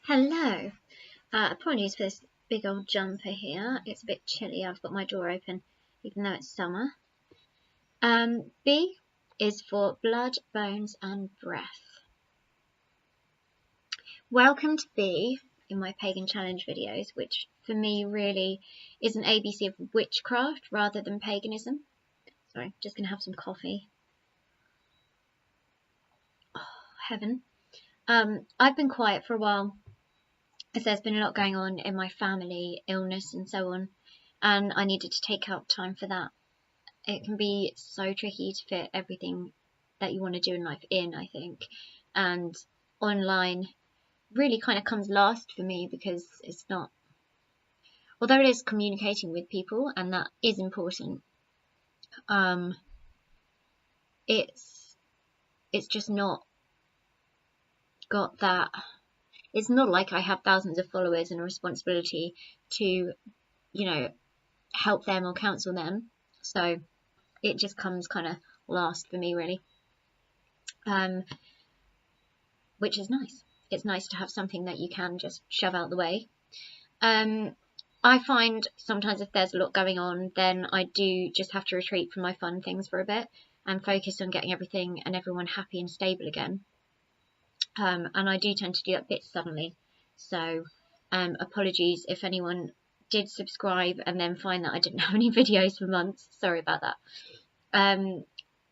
Hello. Apologies for this big old jumper here. It's a bit chilly. I've got my door open, even though it's summer. B is for blood, bones, and breath. Welcome to B in my Pagan Challenge videos, which for me really is an ABC of witchcraft rather than paganism. Sorry, just gonna have some coffee. Oh, heaven. I've been quiet for a while, as there's been a lot going on in my family, illness and so on, and I needed to take out time for that. It can be so tricky to fit everything that you want to do in life in, I think, and online really kind of comes last for me because it's not, although it is communicating with people and that is important, it's just not got that. It's not like I have thousands of followers and a responsibility to, help them or counsel them. So it just comes kind of last for me, really, which is nice. It's nice to have something that you can just shove out the way. I find sometimes if there's a lot going on, then I do just have to retreat from my fun things for a bit and focus on getting everything and everyone happy and stable again. And I do tend to do that a bit suddenly. So apologies if anyone did subscribe and then find that I didn't have any videos for months. Sorry about that.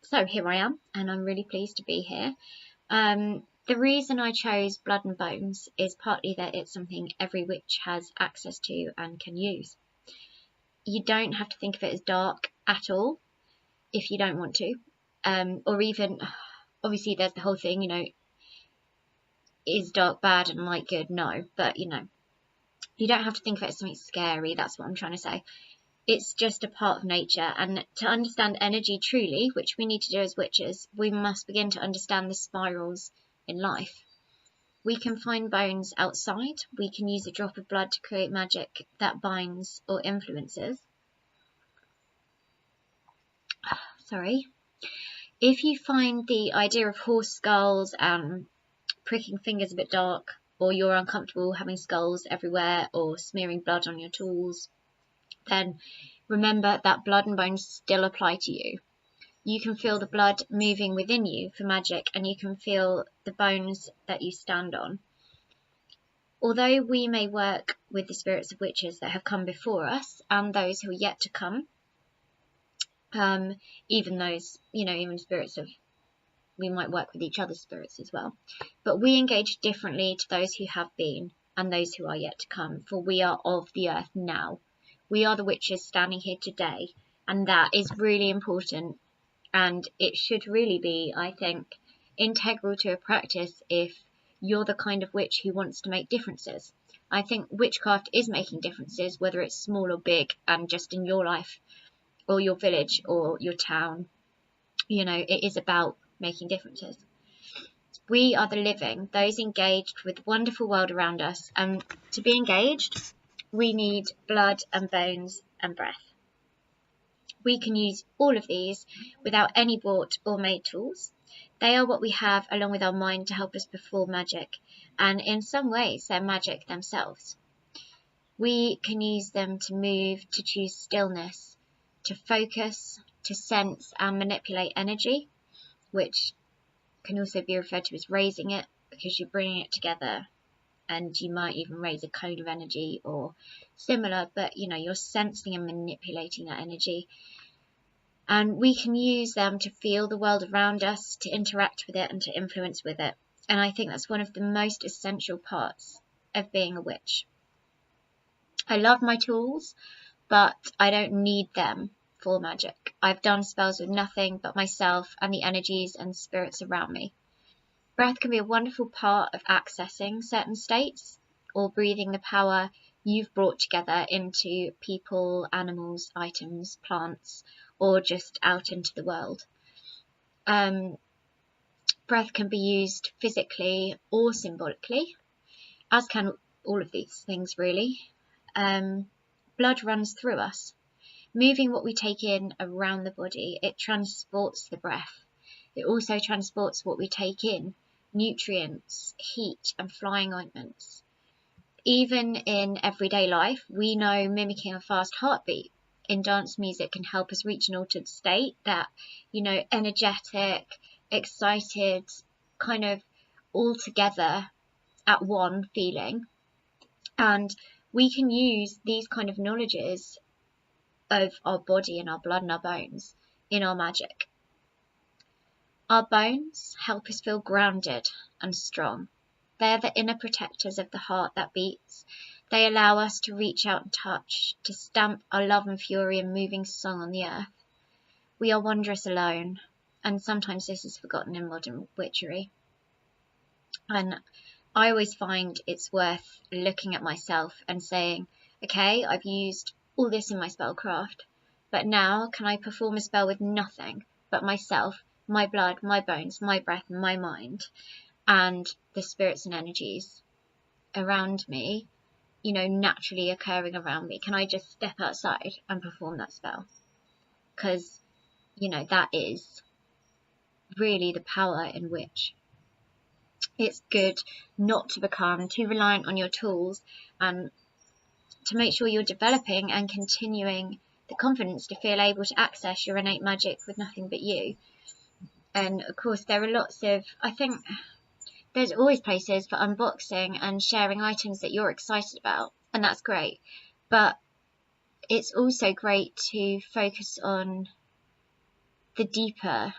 So here I am, and I'm really pleased to be here. The reason I chose blood and bones is partly that it's something every witch has access to and can use. You don't have to think of it as dark at all if you don't want to, or even, obviously there's the whole thing, is dark bad and light good? No, but you don't have to think of it as something scary. That's what I'm trying to say. It's just a part of nature, and to understand energy truly, which we need to do as witches, we must begin to understand the spirals in life. We can find bones outside. We can use a drop of blood to create magic that binds or influences. Sorry. If you find the idea of horse skulls and pricking fingers a bit dark, or you're uncomfortable having skulls everywhere or smearing blood on your tools, then remember that blood and bones still apply to you. You can feel the blood moving within you for magic, and you can feel the bones that you stand on. Although we may work with the spirits of witches that have come before us and those who are yet to come, even those, even spirits of, we might work with each other's spirits as well, but we engage differently to those who have been and those who are yet to come, for we are of the earth now. We are the witches standing here today, and that is really important. And it should really be, I think, integral to a practice if you're the kind of witch who wants to make differences. I think witchcraft is making differences, whether it's small or big, and just in your life or your village or your town. It is about making differences. We are the living, those engaged with the wonderful world around us. And to be engaged, we need blood and bones and breath. We can use all of these without any bought or made tools. They are what we have along with our mind to help us perform magic, and in some ways they're magic themselves. We can use them to move, to choose stillness, to focus, to sense and manipulate energy, which can also be referred to as raising it, because you're bringing it together, and you might even raise a cone of energy or similar, but you're sensing and manipulating that energy. And we can use them to feel the world around us, to interact with it and to influence with it. And I think that's one of the most essential parts of being a witch. I love my tools, but I don't need them for magic. I've done spells with nothing but myself and the energies and spirits around me. Breath can be a wonderful part of accessing certain states or breathing the power you've brought together into people, animals, items, plants, or just out into the world. Breath can be used physically or symbolically, as can all of these things really. Blood runs through us, moving what we take in around the body. It transports the breath. It also transports what we take in, nutrients, heat and flying ointments. Even in everyday life, we know mimicking a fast heartbeat in dance music can help us reach an altered state, that, you know, energetic, excited, kind of all together at one feeling. And we can use these kind of knowledges of our body and our blood and our bones in our magic. Our bones help us feel grounded and strong. They're the inner protectors of the heart that beats. They allow us to reach out and touch, to stamp our love and fury and moving song on the earth. We are wondrous alone, and sometimes this is forgotten in modern witchery. And I always find it's worth looking at myself and saying, okay, I've used all this in my spellcraft, but now can I perform a spell with nothing but myself, my blood, my bones, my breath, my mind, and the spirits and energies around me, you know, naturally occurring around me? Can I just step outside and perform that spell? Because, you know, that is really the power in which it's good not to become too reliant on your tools, and to make sure you're developing and continuing the confidence to feel able to access your innate magic with nothing but you. And of course, there are lots of, I think there's always places for unboxing and sharing items that you're excited about, and that's great. But it's also great to focus on the deeper,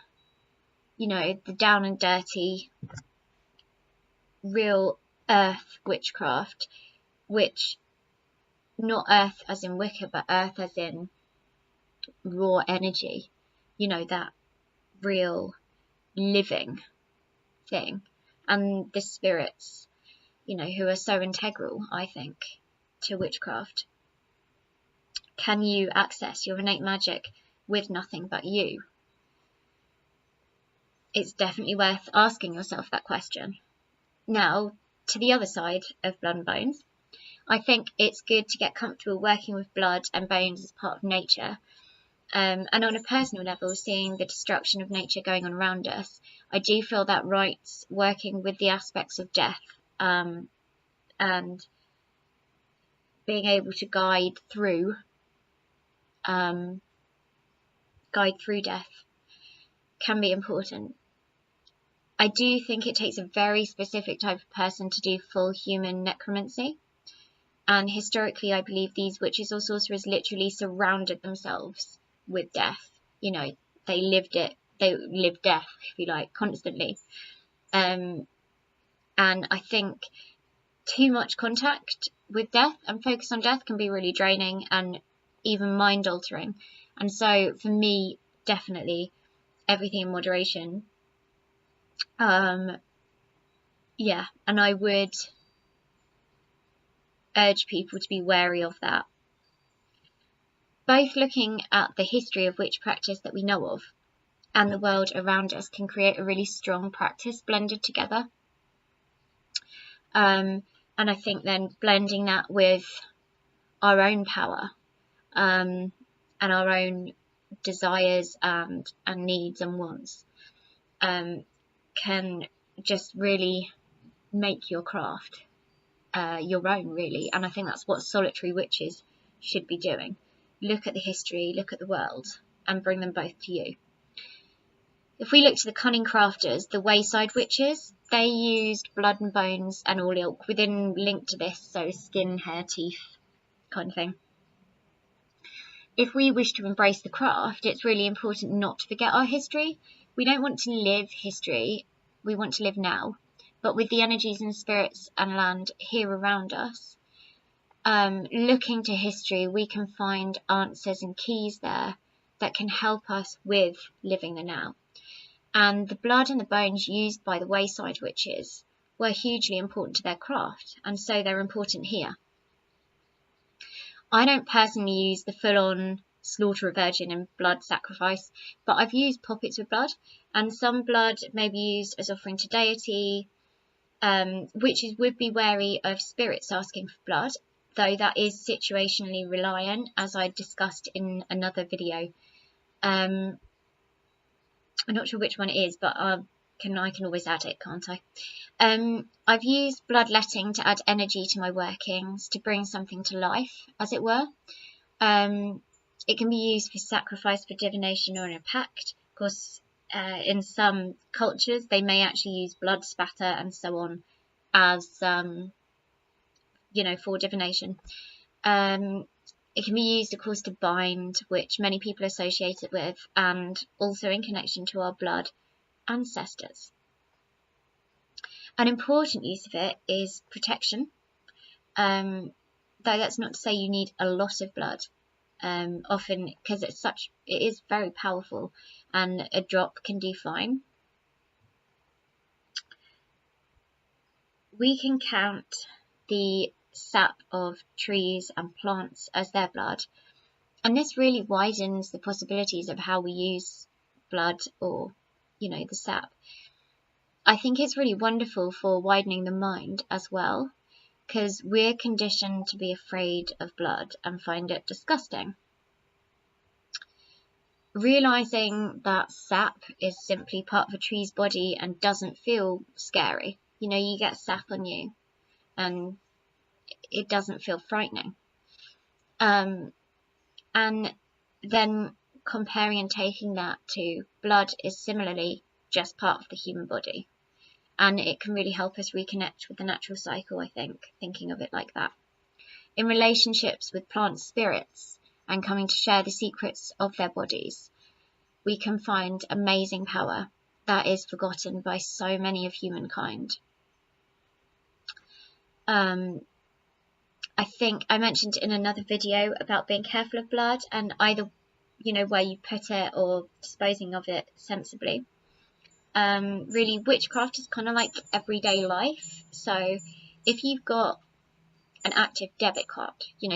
you know, the down and dirty, real earth witchcraft, which, not earth as in Wicca, but earth as in raw energy, you know, that real living thing. And the spirits, you know, who are so integral, I think, to witchcraft. Can you access your innate magic with nothing but you? It's definitely worth asking yourself that question. Now, to the other side of blood and bones, I think it's good to get comfortable working with blood and bones as part of nature. And on a personal level, seeing the destruction of nature going on around us, I do feel that writes working with the aspects of death, and being able to guide through death can be important. I do think it takes a very specific type of person to do full human necromancy. And historically, I believe these witches or sorcerers literally surrounded themselves with death. You know, they lived it. They lived death, if you like, constantly. And I think too much contact with death and focus on death can be really draining and even mind altering. And so for me, definitely everything in moderation. Yeah, and I would urge people to be wary of that. Both looking at the history of witch practice that we know of and the world around us can create a really strong practice blended together. And I think then blending that with our own power, and our own desires and needs and wants, can just really make your craft your own, really. And I think that's what solitary witches should be doing. Look at the history, look at the world, and bring them both to you. If we look to the cunning crafters, the wayside witches, they used blood and bones and all ilk within linked to this, so skin, hair, teeth kind of thing. If we wish to embrace the craft, it's really important not to forget our history. We don't want to live history, we want to live now. But with the energies and spirits and land here around us, looking to history, we can find answers and keys there that can help us with living the now. And the blood and the bones used by the wayside witches were hugely important to their craft, and so they're important here. I don't personally use the full-on slaughter a virgin and blood sacrifice, but I've used poppets with blood, and some blood may be used as offering to deity. Witches would be wary of spirits asking for blood, though that is situationally reliant, as I discussed in another video. I'm not sure which one it is, but I'll I can always add it, can't I? I've used bloodletting to add energy to my workings, to bring something to life, as it were. It can be used for sacrifice, for divination, or in a pact. Of course, in some cultures, they may actually use blood spatter and so on as, for divination. It can be used, of course, to bind, which many people associate it with, and also in connection to our blood ancestors. An important use of it is protection, though that's not to say you need a lot of blood. Often, because it is very powerful, and a drop can do fine. We can count the sap of trees and plants as their blood, and this really widens the possibilities of how we use blood, or the sap. I think it's really wonderful for widening the mind as well, because we're conditioned to be afraid of blood and find it disgusting. Realising that sap is simply part of a tree's body and doesn't feel scary. You get sap on you and it doesn't feel frightening. And then comparing and taking that to blood is similarly just part of the human body. And it can really help us reconnect with the natural cycle, I think, thinking of it like that. In relationships with plant spirits and coming to share the secrets of their bodies, we can find amazing power that is forgotten by so many of humankind. I think I mentioned in another video about being careful of blood and either, where you put it or disposing of it sensibly. Really, witchcraft is kind of like everyday life. So if you've got an active debit card,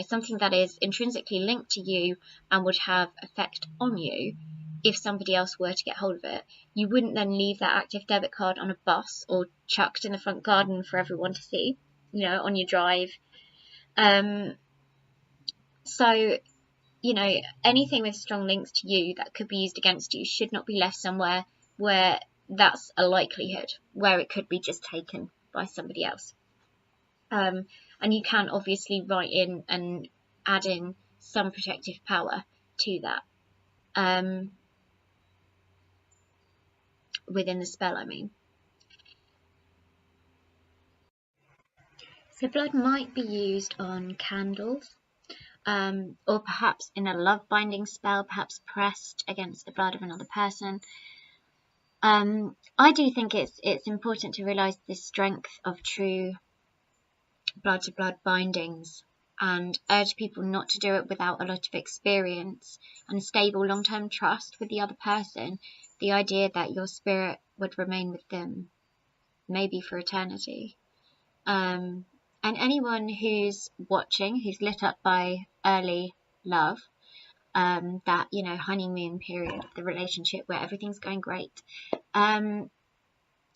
something that is intrinsically linked to you and would have effect on you if somebody else were to get hold of it, you wouldn't then leave that active debit card on a bus or chucked in the front garden for everyone to see, on your drive. So, anything with strong links to you that could be used against you should not be left somewhere where that's a likelihood, where it could be just taken by somebody else. And you can obviously write in and add in some protective power to that, within the spell, I mean. So blood might be used on candles, or perhaps in a love binding spell, perhaps pressed against the blood of another person. I do think it's important to realise the strength of true blood to blood bindings, and urge people not to do it without a lot of experience and stable long-term trust with the other person. The idea that your spirit would remain with them maybe for eternity. And anyone who's watching, who's lit up by early love, that honeymoon period of the relationship where everything's going great,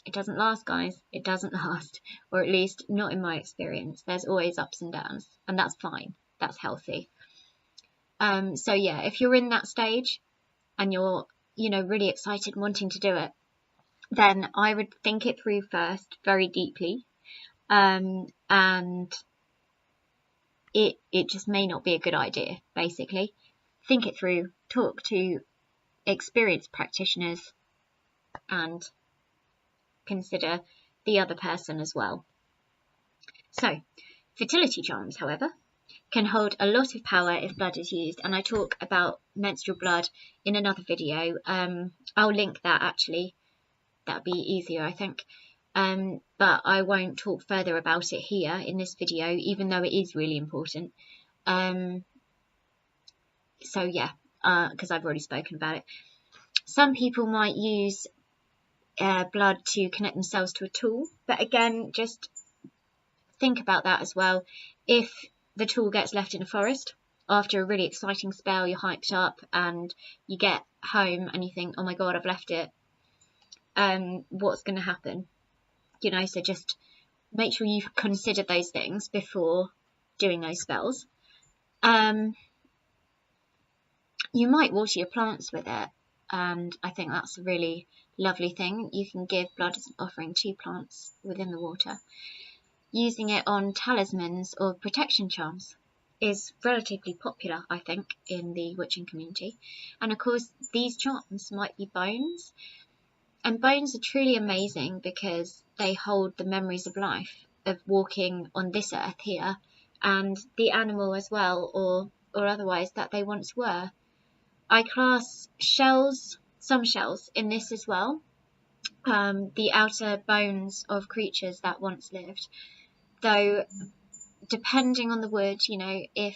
it doesn't last, guys. It doesn't last, or at least not in my experience. There's always ups and downs, and that's fine. That's healthy. So yeah, if you're in that stage and you're really excited wanting to do it, then I would think it through first very deeply, and it just may not be a good idea. Basically, think it through, talk to experienced practitioners, and consider the other person as well. So, fertility charms, however, can hold a lot of power if blood is used, and I talk about menstrual blood in another video. I'll link that actually. That'd be easier, I think. But I won't talk further about it here in this video, even though it is really important. So yeah, because I've already spoken about it. Some people might use blood to connect themselves to a tool, but again, just think about that as well. If the tool gets left in a forest after a really exciting spell, you're hyped up and you get home and you think, oh my god, I've left it, what's going to happen? So just make sure you consider those things before doing those spells. You might water your plants with it, and I think that's a really lovely thing. You can give blood as an offering to plants within the water. Using it on talismans or protection charms is relatively popular, I think, in the witching community. And of course, these charms might be bones. And bones are truly amazing because they hold the memories of life, of walking on this earth here, and the animal as well, or otherwise, that they once were. I class shells, some shells, in this as well. The outer bones of creatures that once lived. Though, depending on the wood, you know, if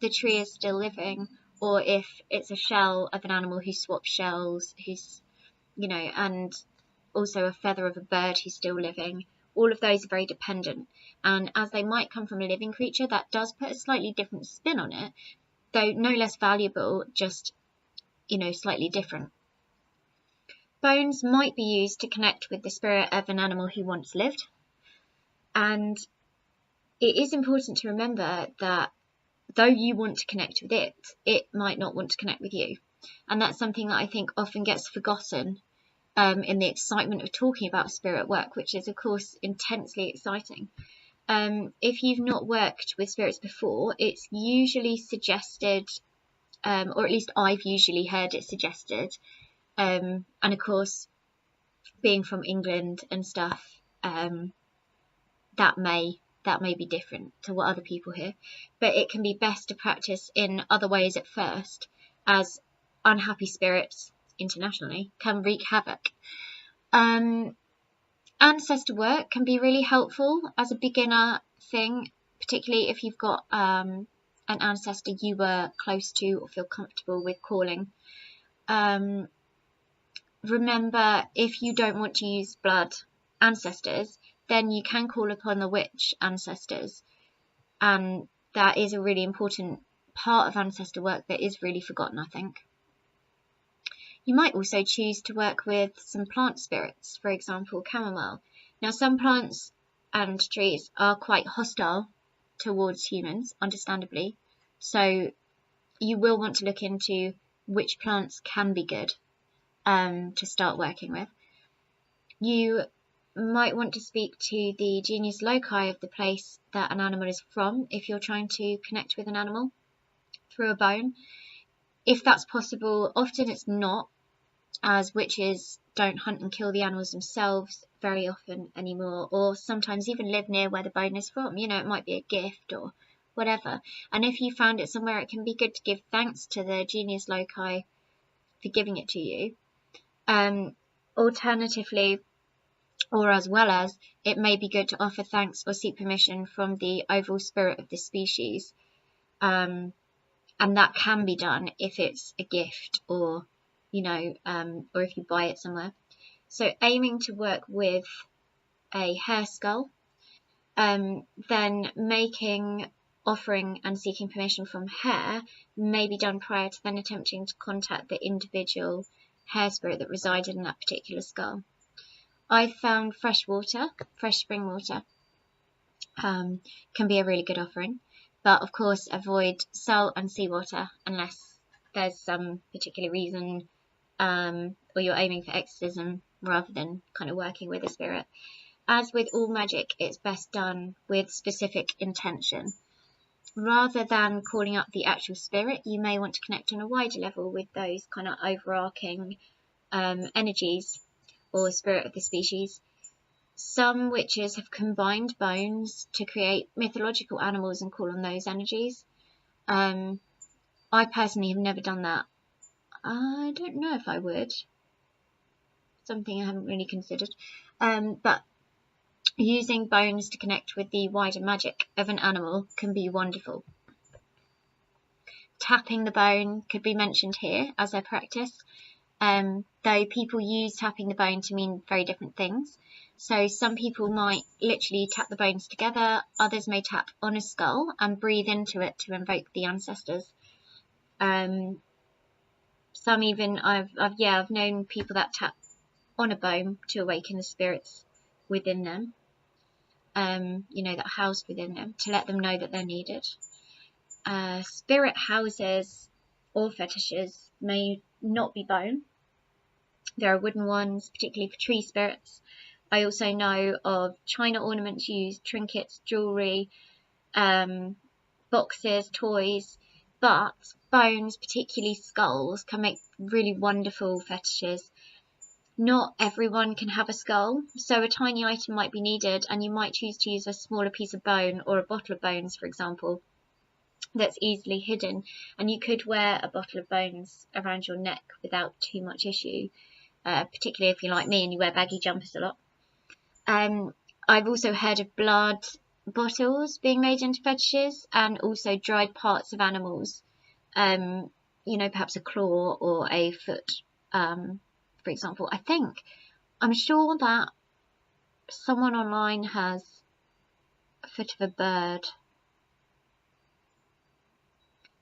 the tree is still living, or if it's a shell of an animal who swaps shells, who's, you know, and also a feather of a bird who's still living, all of those are very dependent. And as they might come from a living creature, that does put a slightly different spin on it, though no less valuable, just, you know, slightly different. Bones might be used to connect with the spirit of an animal who once lived. And it is important to remember that though you want to connect with it, it might not want to connect with you. And that's something that I think often gets forgotten in the excitement of talking about spirit work, which is, of course, intensely exciting. If you've not worked with spirits before, it's usually suggested, or at least I've usually heard it suggested, and of course, being from England and stuff, that may be different to what other people hear, but it can be best to practice in other ways at first, as unhappy spirits internationally can wreak havoc. Ancestor work can be really helpful as a beginner thing, particularly if you've got an ancestor you were close to or feel comfortable with calling. Remember, if you don't want to use blood ancestors, then you can call upon the witch ancestors, and that is a really important part of ancestor work that is really forgotten, I think. You might also choose to work with some plant spirits, for example, chamomile. Now, some plants and trees are quite hostile towards humans, understandably, so you will want to look into which plants can be good to start working with. You might want to speak to the genius loci of the place that an animal is from if you're trying to connect with an animal through a bone. If that's possible, often it's not, as witches don't hunt and kill the animals themselves very often anymore, or sometimes even live near where the bone is from. You know, it might be a gift or whatever. And if you found it somewhere, it can be good to give thanks to the genius loci for giving it to you. Alternatively, or as well as, it may be good to offer thanks or seek permission from the overall spirit of the species. And that can be done if it's a gift, or, you know, or if you buy it somewhere. So aiming to work with a hair skull, then making, offering and seeking permission from hair may be done prior to then attempting to contact the individual hair spirit that resided in that particular skull. I found fresh spring water, can be a really good offering, but of course avoid salt and seawater unless there's some particular reason, or you're aiming for exorcism rather than kind of working with a spirit. As with all magic, it's best done with specific intention. Rather than calling up the actual spirit, you may want to connect on a wider level with those kind of overarching energies or spirit of the species. Some witches have combined bones to create mythological animals and call on those energies. I personally have never done that. I don't know if I would. Something I haven't really considered. But using bones to connect with the wider magic of an animal can be wonderful. Tapping the bone could be mentioned here as a practice, though people use tapping the bone to mean very different things. So some people might literally tap the bones together, others may tap on a skull and breathe into it to invoke the ancestors. Some even, I've known people that tap on a bone to awaken the spirits within them, you know, that house within them, to let them know that they're needed. Spirit houses or fetishes may not be bone, There are wooden ones, particularly for tree spirits. I also know of china ornaments used, trinkets, jewellery, boxes, toys, but bones, particularly skulls, can make really wonderful fetishes. Not everyone can have a skull, so a tiny item might be needed, and you might choose to use a smaller piece of bone or a bottle of bones, for example, that's easily hidden, and you could wear a bottle of bones around your neck without too much issue, particularly if you're like me and you wear baggy jumpers a lot. I've also heard of blood bottles being made into fetishes, and also dried parts of animals, perhaps a claw or a foot, for example. I'm sure that someone online has a foot of a bird.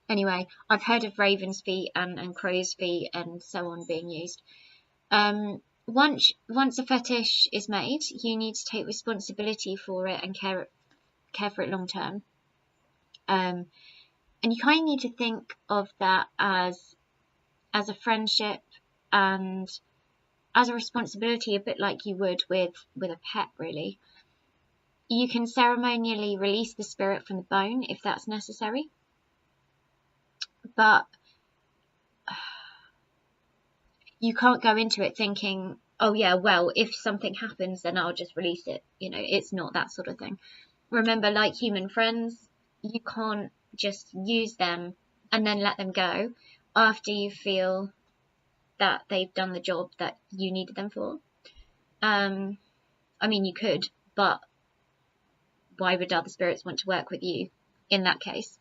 Anyway, I've heard of raven's feet and crow's feet and so on being used. Once a fetish is made, you need to take responsibility for it and care for it long term. And you kind of need to think of that as a friendship and as a responsibility, a bit like you would with a pet, really. You can ceremonially release the spirit from the bone if that's necessary, but you can't go into it thinking, oh yeah, well, if something happens, then I'll just release it. It's not that sort of thing. Remember, like human friends, you can't just use them and then let them go after you feel that they've done the job that you needed them for. I mean, you could, but why would other spirits want to work with you in that case?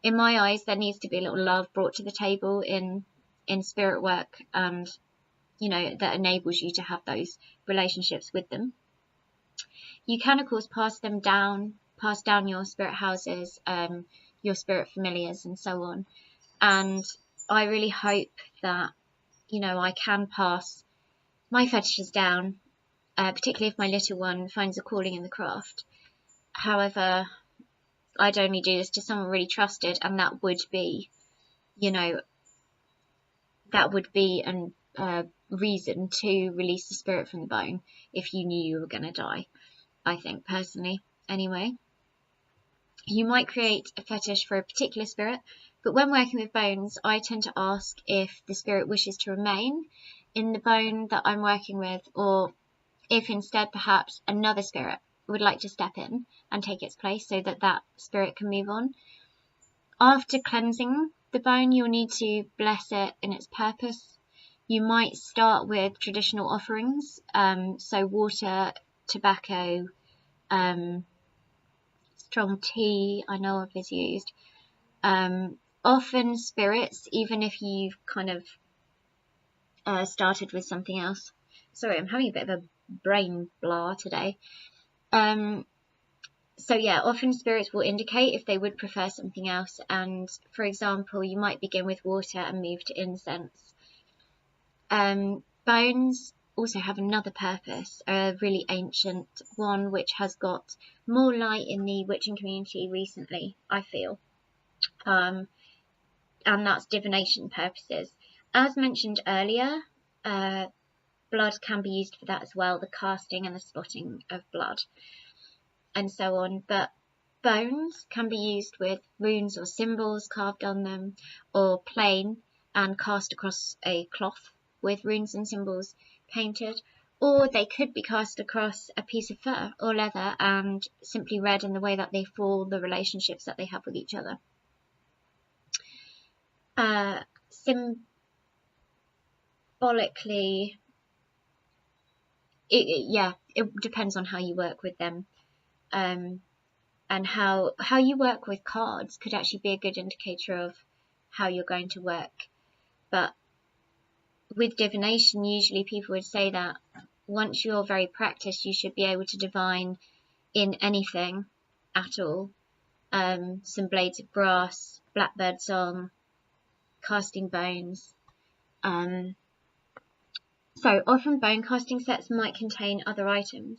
In my eyes, there needs to be a little love brought to the table in spirit work, and that enables you to have those relationships with them. You can, of course, pass down your spirit houses, your spirit familiars, and so on. And I really hope that I can pass my fetishes down, particularly if my little one finds a calling in the craft. However, I'd only do this to someone really trusted, and that would be a reason to release the spirit from the bone if you knew you were going to die, I think, personally. Anyway, you might create a fetish for a particular spirit, but when working with bones, I tend to ask if the spirit wishes to remain in the bone that I'm working with, or if instead perhaps another spirit would like to step in and take its place so that spirit can move on. After cleansing the bone, you'll need to bless it in its purpose. You might start with traditional offerings, so water, tobacco, strong tea, I know of, is used. Often spirits, even if you've kind of started with something else. Sorry, I'm having a bit of a brain blah today. So yeah, often spirits will indicate if they would prefer something else, and for example, you might begin with water and move to incense. Bones also have another purpose, a really ancient one, which has got more light in the witching community recently, I feel, and that's divination purposes. As mentioned earlier, blood can be used for that as well, the casting and the spotting of blood and so on, but bones can be used with runes or symbols carved on them, or plain and cast across a cloth with runes and symbols painted, or they could be cast across a piece of fur or leather and simply read in the way that they fall the relationships that they have with each other. Symbolically, it depends on how you work with them. And how you work with cards could actually be a good indicator of how you're going to work. But with divination, usually people would say that once you're very practiced, you should be able to divine in anything at all. Some blades of grass, blackbird song, casting bones. So often bone casting sets might contain other items,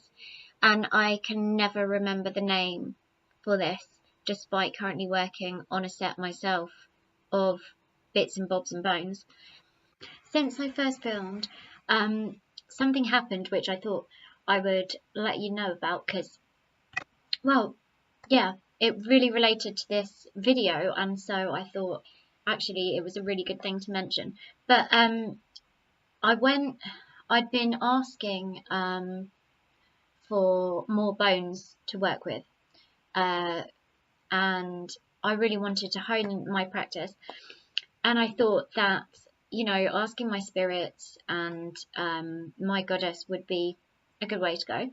and I can never remember the name for this, despite currently working on a set myself of bits and bobs and bones. Since I first filmed, something happened which I thought I would let you know about, because, well, yeah, it really related to this video, and so I thought actually it was a really good thing to mention. But I'd been asking for more bones to work with, and I really wanted to hone my practice, and I thought that, you know, asking my spirits and my goddess would be a good way to go.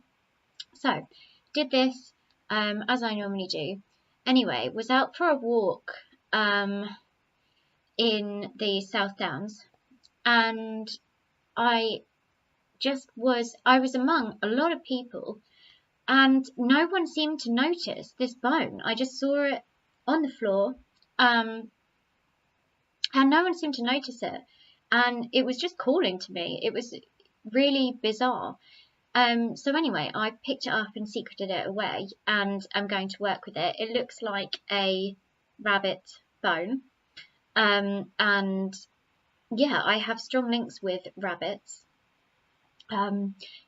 So did this as I normally do. Anyway, was out for a walk in the South Downs, and I was among a lot of people, and no one seemed to notice this bone. I just saw it on the floor, and no one seemed to notice it, and it was just calling to me. It was really bizarre. So anyway, I picked it up and secreted it away, and I'm going to work with it. It looks like a rabbit bone, and yeah, I have strong links with rabbits.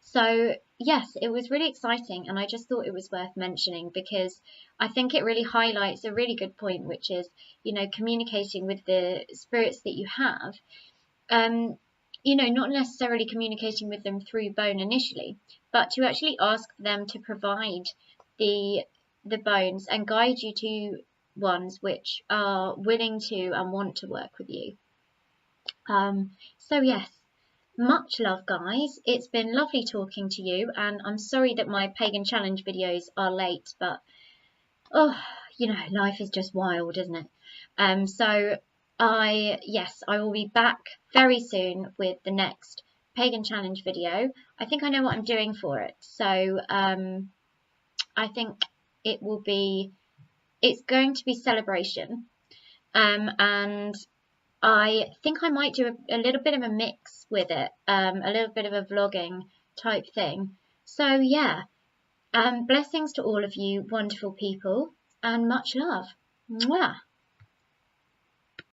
So yes, it was really exciting, and I just thought it was worth mentioning because I think it really highlights a really good point, which is, you know, communicating with the spirits that you have. You know, not necessarily communicating with them through bone initially, but to actually ask them to provide the bones and guide you to ones which are willing to and want to work with you. So yes, much love, guys. It's been lovely talking to you, and I'm sorry that my pagan challenge videos are late, but oh, you know, life is just wild, isn't it? So I will be back very soon with the next pagan challenge video. I think I know what I'm doing for it, so I think it's going to be celebration, and I think I might do a little bit of a mix with it, a little bit of a vlogging type thing. So yeah, blessings to all of you wonderful people, and much love. Mwah.